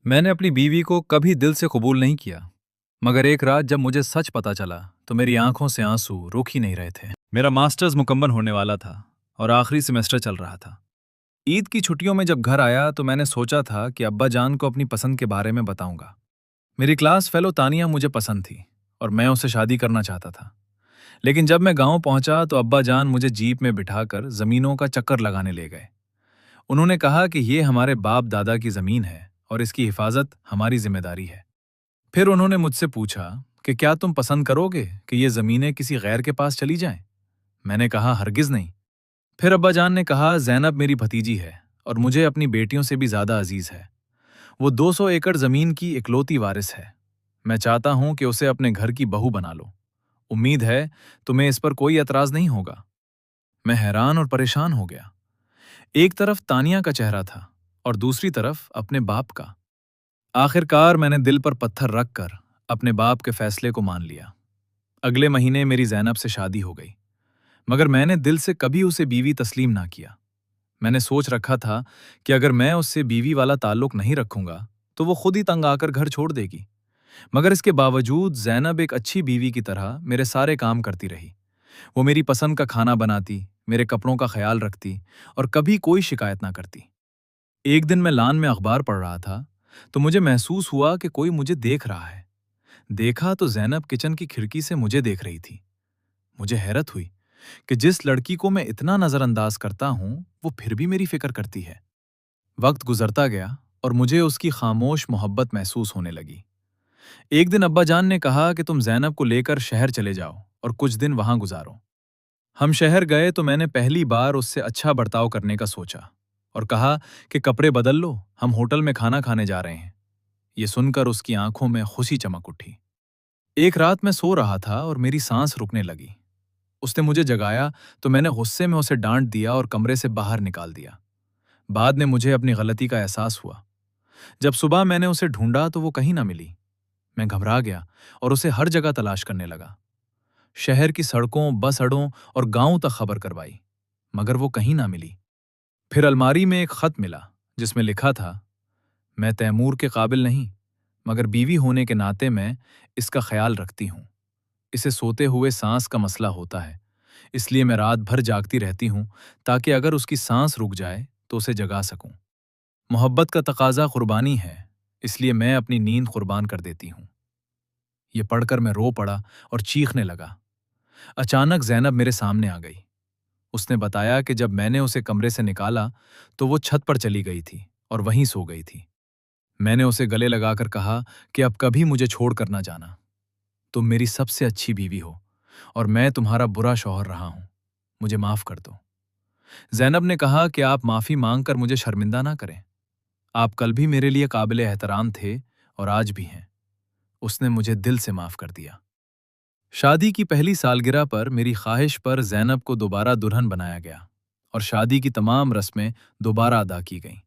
मैंने अपनी बीवी को कभी दिल से कबूल नहीं किया, मगर एक रात जब मुझे सच पता चला तो मेरी आंखों से आंसू रुक ही नहीं रहे थे। मेरा मास्टर्स मुकम्मल होने वाला था और आखिरी सेमेस्टर चल रहा था। ईद की छुट्टियों में जब घर आया तो मैंने सोचा था कि अब्बा जान को अपनी पसंद के बारे में बताऊंगा। मेरी क्लास फेलो तानिया मुझे पसंद थी और मैं उससे शादी करना चाहता था। लेकिन जब मैं गांव पहुंचा तो अब्बा जान मुझे जीप में बिठाकर जमीनों का चक्कर लगाने ले गए। उन्होंने कहा कि ये हमारे बाप दादा की जमीन है और इसकी हिफाजत हमारी जिम्मेदारी है। फिर उन्होंने मुझसे पूछा कि क्या तुम पसंद करोगे कि ये जमीनें किसी गैर के पास चली जाएं? मैंने कहा हरगिज नहीं। फिर अब्बा जान ने कहा जैनब मेरी भतीजी है और मुझे अपनी बेटियों से भी ज्यादा अजीज है। वो 200 एकड़ जमीन की इकलौती वारिस है। मैं चाहता हूं कि उसे अपने घर की बहू बना लो। उम्मीद है तुम्हें इस पर कोई एतराज नहीं होगा। मैं हैरान और परेशान हो गया। एक तरफ तानिया का चेहरा था और दूसरी तरफ अपने बाप का। आखिरकार मैंने दिल पर पत्थर रखकर अपने बाप के फैसले को मान लिया। अगले महीने मेरी जैनब से शादी हो गई, मगर मैंने दिल से कभी उसे बीवी तस्लीम ना किया। मैंने सोच रखा था कि अगर मैं उससे बीवी वाला ताल्लुक नहीं रखूंगा तो वो खुद ही तंग आकर घर छोड़ देगी। मगर इसके बावजूद जैनब एक अच्छी बीवी की तरह मेरे सारे काम करती रही। वो मेरी पसंद का खाना बनाती, मेरे कपड़ों का ख्याल रखती और कभी कोई शिकायत ना करती। एक दिन मैं लान में अखबार पढ़ रहा था तो मुझे महसूस हुआ कि कोई मुझे देख रहा है। देखा तो जैनब किचन की खिड़की से मुझे देख रही थी। मुझे हैरत हुई कि जिस लड़की को मैं इतना नजरअंदाज करता हूं वो फिर भी मेरी फिक्र करती है। वक्त गुजरता गया और मुझे उसकी खामोश मोहब्बत महसूस होने लगी। एक दिन अब्बा जान ने कहा कि तुम जैनब को लेकर शहर चले जाओ और कुछ दिन वहां गुजारो। हम शहर गए तो मैंने पहली बार उससे अच्छा बर्ताव करने का सोचा और कहा कि कपड़े बदल लो, हम होटल में खाना खाने जा रहे हैं। ये सुनकर उसकी आंखों में खुशी चमक उठी। एक रात मैं सो रहा था और मेरी सांस रुकने लगी। उसने मुझे जगाया तो मैंने गुस्से में उसे डांट दिया और कमरे से बाहर निकाल दिया। बाद में मुझे अपनी गलती का एहसास हुआ। जब सुबह मैंने उसे ढूंढा तो वो कहीं ना मिली। मैं घबरा गया और उसे हर जगह तलाश करने लगा। शहर की सड़कों, बस अड्डों और गांवों तक खबर करवाई, मगर वो कहीं ना मिली। फिर अलमारी में एक खत मिला जिसमें लिखा था, मैं तैमूर के काबिल नहीं, मगर बीवी होने के नाते मैं इसका ख्याल रखती हूँ। इसे सोते हुए सांस का मसला होता है, इसलिए मैं रात भर जागती रहती हूँ ताकि अगर उसकी सांस रुक जाए तो उसे जगा सकूं। मोहब्बत का तकाजा कुर्बानी है, इसलिए मैं अपनी नींद कुर्बान कर देती हूँ। ये पढ़कर मैं रो पड़ा और चीखने लगा। अचानक जैनब मेरे सामने आ गई। उसने बताया कि जब मैंने उसे कमरे से निकाला तो वो छत पर चली गई थी और वहीं सो गई थी। मैंने उसे गले लगाकर कहा कि अब कभी मुझे छोड़कर ना जाना। तुम मेरी सबसे अच्छी बीवी हो और मैं तुम्हारा बुरा शौहर रहा हूं। मुझे माफ कर दो। जैनब ने कहा कि आप माफी मांगकर मुझे शर्मिंदा ना करें। आप कल भी मेरे लिए काबिले एहतराम थे और आज भी हैं। उसने मुझे दिल से माफ कर दिया। शादी की पहली सालगिरह पर मेरी ख्वाहिश पर जैनब को दोबारा दुल्हन बनाया गया और शादी की तमाम रस्में दोबारा अदा की गईं।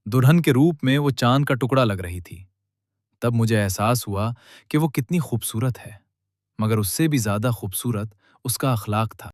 दुल्हन के रूप में वो चांद का टुकड़ा लग रही थी। तब मुझे एहसास हुआ कि वो कितनी खूबसूरत है, मगर उससे भी ज्यादा खूबसूरत उसका अखलाक था।